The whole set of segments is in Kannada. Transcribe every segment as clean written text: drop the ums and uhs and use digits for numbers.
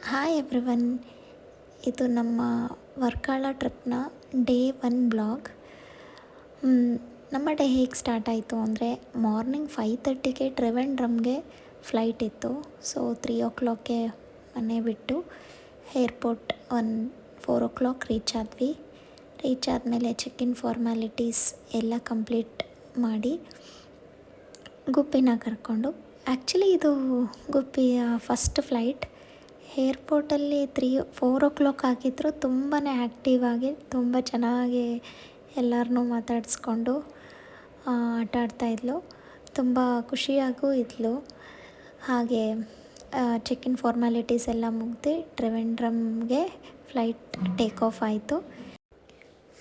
ಹಾಯ್ ಎವ್ರಿವನ್, ಇದು ನಮ್ಮ ವರ್ಕಾಳ ಟ್ರಿಪ್ನ ಡೇ 1 ಬ್ಲಾಗ್. ನಮ್ಮ ಡೇ ಹೇಗೆ ಸ್ಟಾರ್ಟ್ ಆಯಿತು ಅಂದರೆ ಮಾರ್ನಿಂಗ್ 5:30ಗೆ ಟ್ರಿವೆಂಡ್ರಮ್ಗೆ ಫ್ಲೈಟ್ ಇತ್ತು. ಸೊ 3 o'clockಗೆ ಮನೆ ಬಿಟ್ಟು ಏರ್ಪೋರ್ಟ್ 4 o'clock ರೀಚ್ ಆದಮೇಲೆ ಚೆಕ್-ಇನ್ ಫಾರ್ಮ್ಯಾಲಿಟೀಸ್ ಎಲ್ಲ ಕಂಪ್ಲೀಟ್ ಮಾಡಿ ಗುಬ್ಬಿನ ಕರ್ಕೊಂಡು, ಆ್ಯಕ್ಚುಲಿ ಇದು ಗುಬ್ಬಿಯ ಫಸ್ಟ್ ಫ್ಲೈಟ್. ಏರ್ಪೋರ್ಟಲ್ಲಿ 4 o'clock ಆಗಿದ್ದರೂ ತುಂಬಾ ಆ್ಯಕ್ಟಿವ್ ಆಗಿ ತುಂಬ ಚೆನ್ನಾಗಿ ಎಲ್ಲರನ್ನೂ ಮಾತಾಡಿಸ್ಕೊಂಡು ಆಟ ಆಡ್ತಾಯಿದ್ಲು. ತುಂಬ ಖುಷಿಯಾಗೂ ಇದ್ಲು. ಹಾಗೆ ಚೆಕ್-ಇನ್ ಫಾರ್ಮ್ಯಾಲಿಟೀಸ್ ಎಲ್ಲ ಮುಗಿದು ಟ್ರಿವೆಂಡ್ರಮ್ಗೆ ಫ್ಲೈಟ್ ಟೇಕ್ ಆಫ್ ಆಯಿತು.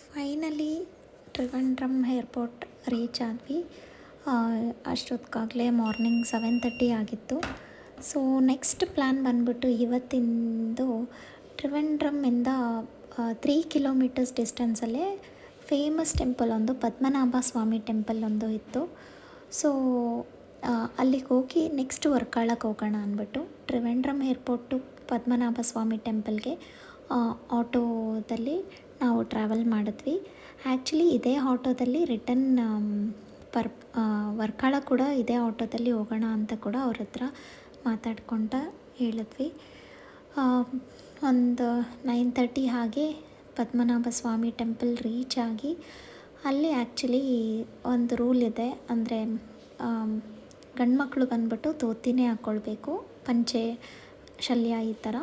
ಫೈನಲಿ ಟ್ರಿವೆಂಡ್ರಮ್ ಏರ್ಪೋರ್ಟ್ ರೀಚ್ ಆದ್ವಿ. ಅಷ್ಟೊತ್ತಿಗಾಗಲೇ ಮಾರ್ನಿಂಗ್ 7:30 ಆಗಿತ್ತು. ಸೊ ನೆಕ್ಸ್ಟ್ ಪ್ಲ್ಯಾನ್ ಬಂದ್ಬಿಟ್ಟು ಇವತ್ತಿಂದು ಟ್ರಿವೆಂಡ್ರಮ್ಮಿಂದ 3 kilometers ಡಿಸ್ಟೆನ್ಸಲ್ಲೇ ಫೇಮಸ್ ಟೆಂಪಲ್ ಒಂದು, ಪದ್ಮನಾಭ ಸ್ವಾಮಿ ಟೆಂಪಲ್ ಒಂದು ಇತ್ತು. ಸೊ ಅಲ್ಲಿಗೆ ಹೋಗಿ ನೆಕ್ಸ್ಟ್ ವರ್ಕಾಳಕ್ಕೆ ಹೋಗೋಣ ಅಂದ್ಬಿಟ್ಟು ಟ್ರಿವೆಂಡ್ರಮ್ ಏರ್ಪೋರ್ಟ್ ಟು ಪದ್ಮನಾಭ ಸ್ವಾಮಿ ಟೆಂಪಲ್ಗೆ ಆಟೋದಲ್ಲಿ ನಾವು ಟ್ರಾವೆಲ್ ಮಾಡಿದ್ವಿ. ಆ್ಯಕ್ಚುಲಿ ಇದೇ ಆಟೋದಲ್ಲಿ ರಿಟರ್ನ್ ವರ್ಕಾಳ ಕೂಡ ಇದೇ ಆಟೋದಲ್ಲಿ ಹೋಗೋಣ ಅಂತ ಕೂಡ ಅವ್ರ ಹತ್ರ ಮಾತಾಡ್ಕೊತ ಹೇಳಿದ್ವಿ. ಒಂದು 9:30 ಹಾಗೆ ಪದ್ಮನಾಭ ಸ್ವಾಮಿ ಟೆಂಪಲ್ ರೀಚ್ ಆಗಿ, ಅಲ್ಲಿ ಆ್ಯಕ್ಚುಲಿ ಒಂದು ರೂಲ್ ಇದೆ, ಅಂದರೆ ಗಂಡ್ಮಕ್ಳು ಬಂದ್ಬಿಟ್ಟು ಧೋತಿನೇ ಹಾಕ್ಕೊಳ್ಬೇಕು, ಪಂಚೆ ಶಲ್ಯ ಈ ಥರ.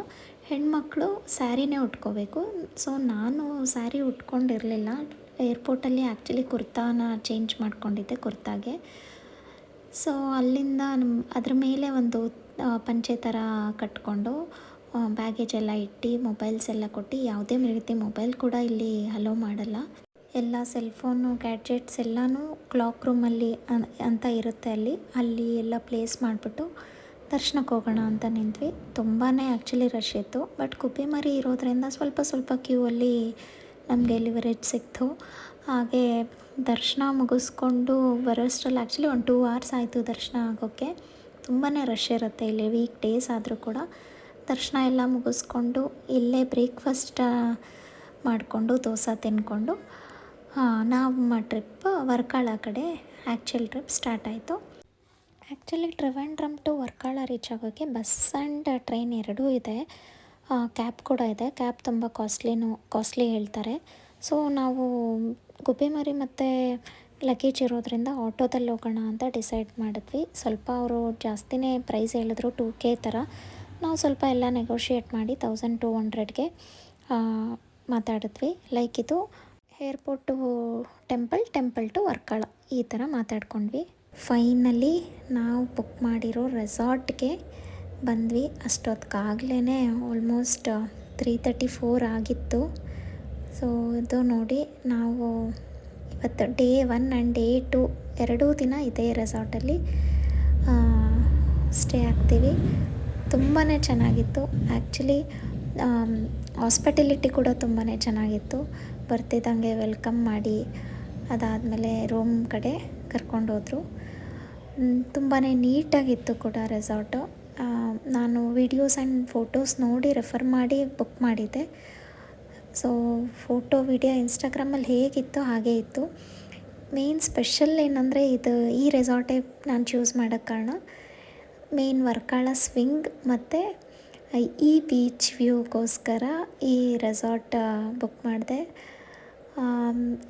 ಹೆಣ್ಮಕ್ಳು ಸ್ಯಾರಿನೇ ಉಟ್ಕೋಬೇಕು. ಸೊ ನಾನು ಸ್ಯಾರಿ ಉಟ್ಕೊಂಡಿರಲಿಲ್ಲ. ಏರ್ಪೋರ್ಟಲ್ಲಿ ಆ್ಯಕ್ಚುಲಿ ಕುರ್ತಾನ ಚೇಂಜ್ ಮಾಡ್ಕೊಂಡಿದ್ದೆ ಕುರ್ತಾಗೆ. ಸೊ ಅಲ್ಲಿಂದ ಅದ್ರ ಮೇಲೆ ಒಂದು ಪಂಚೆ ಥರ ಕಟ್ಕೊಂಡು ಬ್ಯಾಗೇಜ್ ಎಲ್ಲ ಇಟ್ಟು ಮೊಬೈಲ್ಸ್ ಎಲ್ಲ ಕೊಟ್ಟು, ಯಾವುದೇ ರೀತಿ ಮೊಬೈಲ್ ಕೂಡ ಇಲ್ಲಿ ಅಲೋ ಮಾಡಲ್ಲ. ಎಲ್ಲ ಸೆಲ್ಫೋನು ಗ್ಯಾಡ್ಜೆಟ್ಸ್ ಎಲ್ಲನೂ ಕ್ಲಾಕ್ ರೂಮಲ್ಲಿ ಅಂತ ಇರುತ್ತೆ, ಅಲ್ಲಿ ಎಲ್ಲ ಪ್ಲೇಸ್ ಮಾಡಿಬಿಟ್ಟು ದರ್ಶನಕ್ಕೆ ಹೋಗೋಣ ಅಂತ ನಿಂತ್ವಿ. ತುಂಬಾ ಆ್ಯಕ್ಚುಲಿ ರಶ್ ಇತ್ತು, ಬಟ್ ಕುಬ್ಬಿಮರಿ ಇರೋದ್ರಿಂದ ಸ್ವಲ್ಪ ಕ್ಯೂ ಅಲ್ಲಿ ನಮಗೆ ಲಿವರೇಜ್ ಸಿಕ್ತು. ಹಾಗೆ ದರ್ಶನ ಮುಗಿಸ್ಕೊಂಡು ಬರೋಷ್ಟರಲ್ಲಿ ಆ್ಯಕ್ಚುಲಿ ಒಂದು 2 hours ಆಯಿತು ದರ್ಶನ ಆಗೋಕ್ಕೆ. ತುಂಬಾ ರಶ್ ಇರುತ್ತೆ ಇಲ್ಲಿ, ವೀಕ್ ಡೇಸ್ ಆದರೂ ಕೂಡ. ದರ್ಶನ ಎಲ್ಲ ಮುಗಿಸ್ಕೊಂಡು ಇಲ್ಲೇ ಬ್ರೇಕ್ಫಾಸ್ಟ್ ಮಾಡಿಕೊಂಡು ದೋಸೆ ತಿಂದ್ಕೊಂಡು ನಮ್ಮ ಟ್ರಿಪ್ ವರ್ಕಾಳ ಕಡೆ ಆ್ಯಕ್ಚುಲ್ ಟ್ರಿಪ್ ಸ್ಟಾರ್ಟ್ ಆಯಿತು. ಆ್ಯಕ್ಚುಲಿ ಟ್ರಿವೆಂಡ್ರಮ್ ಟು ವರ್ಕಾಳ ರೀಚ್ ಆಗೋಕ್ಕೆ ಬಸ್ ಆ್ಯಂಡ್ ಟ್ರೈನ್ ಎರಡೂ ಇದೆ. ಕ್ಯಾಬ್ ಕೂಡ ಇದೆ. ಕ್ಯಾಬ್ ತುಂಬ ಕಾಸ್ಟ್ಲಿ ಹೇಳ್ತಾರೆ. ಸೊ ನಾವು ಗುಬ್ಬಿಮರಿ ಮತ್ತು ಲಗೇಜ್ ಇರೋದ್ರಿಂದ ಆಟೋದಲ್ಲಿ ಹೋಗೋಣ ಅಂತ ಡಿಸೈಡ್ ಮಾಡಿದ್ವಿ. ಸ್ವಲ್ಪ ಅವರು ಜಾಸ್ತಿನೇ ಪ್ರೈಸ್ ಹೇಳಿದ್ರು, 2K ಥರ. ನಾವು ಸ್ವಲ್ಪ ಎಲ್ಲ ನೆಗೋಷಿಯೇಟ್ ಮಾಡಿ 1200ಗೆ ಮಾತಾಡಿದ್ವಿ. ಲೈಕ್ ಇದು ಏರ್ಪೋರ್ಟ್ ಟು ಟೆಂಪಲ್ ಟು ವರ್ಕಾಳ ಈ ಥರ ಮಾತಾಡ್ಕೊಂಡ್ವಿ. ಫೈನಲಿ ನಾವು ಬುಕ್ ಮಾಡಿರೋ ರೆಸಾರ್ಟ್ಗೆ ಬಂದ್ವಿ. ಅಷ್ಟೊತ್ತಿಗಾಗಲೇ ಆಲ್ಮೋಸ್ಟ್ 3:34 ಆಗಿತ್ತು. ಸೊ ಇದು ನೋಡಿ, ನಾವು ಇವತ್ತು ಡೇ 1 ಆ್ಯಂಡ್ ಡೇ 2 ಎರಡೂ ದಿನ ಇದೇ ರೆಸಾರ್ಟಲ್ಲಿ ಸ್ಟೇ ಆಗ್ತೀವಿ. ತುಂಬಾ ಚೆನ್ನಾಗಿತ್ತು. ಆ್ಯಕ್ಚುಲಿ ಹಾಸ್ಪಿಟಾಲಿಟಿ ಕೂಡ ತುಂಬಾ ಚೆನ್ನಾಗಿತ್ತು. ಬರ್ತಿದ್ದಂಗೆ ವೆಲ್ಕಮ್ ಮಾಡಿ ಅದಾದಮೇಲೆ ರೂಮ್ ಕಡೆ ಕರ್ಕೊಂಡೋದ್ರು. ತುಂಬಾ ನೀಟಾಗಿತ್ತು ಕೂಡ ರೆಸಾರ್ಟು. ನಾನು ವೀಡಿಯೋಸ್ ಆ್ಯಂಡ್ ಫೋಟೋಸ್ ನೋಡಿ ರೆಫರ್ ಮಾಡಿ ಬುಕ್ ಮಾಡಿದ್ದೆ. ಸೊ ಫೋಟೋ ವಿಡಿಯೋ ಇನ್ಸ್ಟಾಗ್ರಾಮಲ್ಲಿ ಹೇಗಿತ್ತು ಹಾಗೇ ಇತ್ತು. ಮೇನ್ ಸ್ಪೆಷಲ್ ಏನಂದರೆ ಈ ರೆಸಾರ್ಟೇ ನಾನು ಚೂಸ್ ಮಾಡೋಕ್ಕೆ ಕಾರಣ, ಮೇನ್ ವರ್ಕಾಳ ಸ್ವಿಂಗ್ ಮತ್ತು ಈ ಬೀಚ್ ವ್ಯೂಗೋಸ್ಕರ ಈ ರೆಸಾರ್ಟ್ ಬುಕ್ ಮಾಡಿದೆ.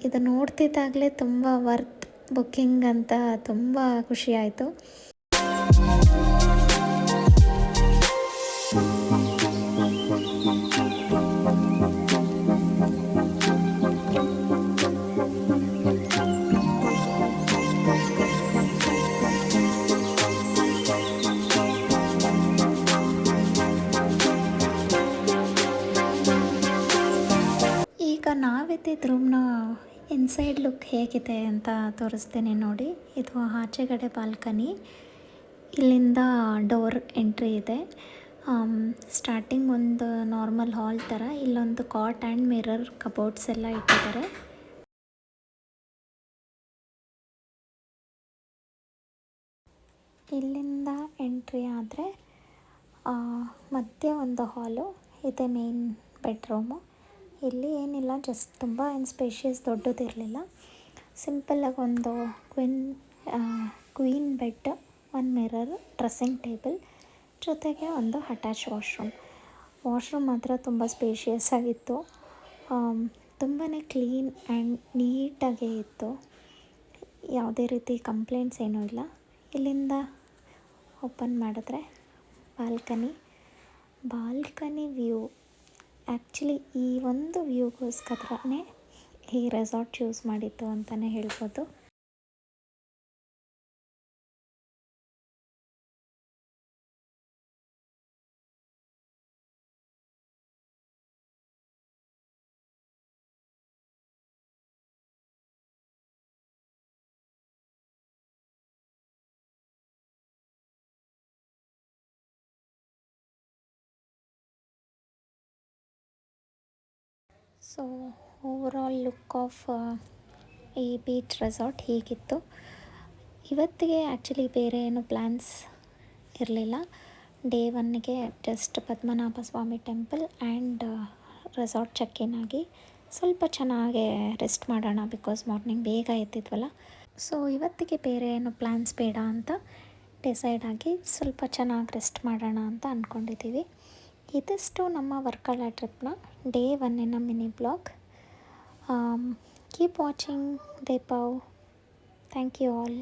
ಇದು ನೋಡ್ತಿದ್ದಾಗಲೇ ತುಂಬ ವರ್ತ್ ಬುಕ್ಕಿಂಗ್ ಅಂತ ತುಂಬ ಖುಷಿಯಾಯಿತು. ಈಗ ನಾವಿದ್ದಿದ್ದ ರೂಮ್ನ ಇನ್ಸೈಡ್ ಲುಕ್ ಹೇಗಿದೆ ಅಂತ ತೋರಿಸ್ತೇನೆ ನೋಡಿ. ಇದು ಆಚೆಗಡೆ ಬಾಲ್ಕನಿ, ಇಲ್ಲಿಂದ ಡೋರ್ ಎಂಟ್ರಿ ಇದೆ. ಸ್ಟಾರ್ಟಿಂಗ್ ಒಂದು ನಾರ್ಮಲ್ ಹಾಲ್ ಥರ, ಇಲ್ಲೊಂದು ಕಾಟ್ ಆ್ಯಂಡ್ ಮಿರರ್ ಕಬೋರ್ಡ್ಸ್ ಎಲ್ಲ ಇಟ್ಟಿದ್ದಾರೆ. ಇಲ್ಲಿಂದ ಎಂಟ್ರಿ ಆದರೆ ಮಧ್ಯೆ ಒಂದು ಹಾಲು ಇದೆ, ಮೇನ್ ಬೆಡ್ರೂಮು. ಇಲ್ಲಿ ಏನಿಲ್ಲ, ಜಸ್ಟ್ ತುಂಬ ಏನು ಸ್ಪೇಷಿಯಸ್ ದೊಡ್ಡದಿರಲಿಲ್ಲ. ಸಿಂಪಲ್ಲಾಗಿ ಒಂದು ಕ್ವೀನ್ ಬೆಡ್, ಒಂದು ಮಿರರ್, ಡ್ರೆಸ್ಸಿಂಗ್ ಟೇಬಲ್ ಜೊತೆಗೆ ಒಂದು ಅಟ್ಯಾಚ್ ವಾಶ್ರೂಮ್ ಮಾತ್ರ ತುಂಬ ಸ್ಪೇಷಿಯಸ್ ಆಗಿತ್ತು. ತುಂಬಾ ಕ್ಲೀನ್ ಆ್ಯಂಡ್ ನೀಟಾಗೇ ಇತ್ತು. ಯಾವುದೇ ರೀತಿ ಕಂಪ್ಲೇಂಟ್ಸ್ ಏನೂ ಇಲ್ಲ. ಇಲ್ಲಿಂದ ಓಪನ್ ಮಾಡಿದ್ರೆ ಬಾಲ್ಕನಿ ವ್ಯೂ. ಆ್ಯಕ್ಚುಲಿ ಈ ಒಂದು ವ್ಯೂಗೋಸ್ಕರನೇ ಈ ರೆಸಾರ್ಟ್ ಚೂಸ್ ಮಾಡಿದ್ದು ಅಂತಲೇ ಹೇಳ್ಬೋದು. ಸೊ ಓವರಾಲ್ ಲುಕ್ ಆಫ್ ಈ ಬೀಚ್ ರೆಸಾರ್ಟ್ ಹೀಗಿತ್ತು. ಇವತ್ತಿಗೆ ಆ್ಯಕ್ಚುಲಿ ಬೇರೆ ಏನು ಪ್ಲ್ಯಾನ್ಸ್ ಇರಲಿಲ್ಲ. ಡೇ 1ಗೆ just Padmanabha Swamy temple and resort check in ಆಗಿ ಸ್ವಲ್ಪ ಚೆನ್ನಾಗೇ ರೆಸ್ಟ್ ಮಾಡೋಣ, ಬಿಕಾಸ್ ಮಾರ್ನಿಂಗ್ ಬೇಗ ಎದ್ದಿದ್ವಲ್ಲ. ಸೊ ಇವತ್ತಿಗೆ ಬೇರೆ ಏನು ಪ್ಲ್ಯಾನ್ಸ್ ಬೇಡ ಅಂತ ಡಿಸೈಡ್ ಆಗಿ ಸ್ವಲ್ಪ ಚೆನ್ನಾಗಿ ರೆಸ್ಟ್ ಮಾಡೋಣ ಅಂತ ಅಂದ್ಕೊಂಡಿದ್ದೀವಿ. ಇದಿಷ್ಟು ನಮ್ಮ ವರ್ಕಳ ಟ್ರಿಪ್ನ day 1 mini blog. Keep watching ದೇಪಾವ್. Thank you all.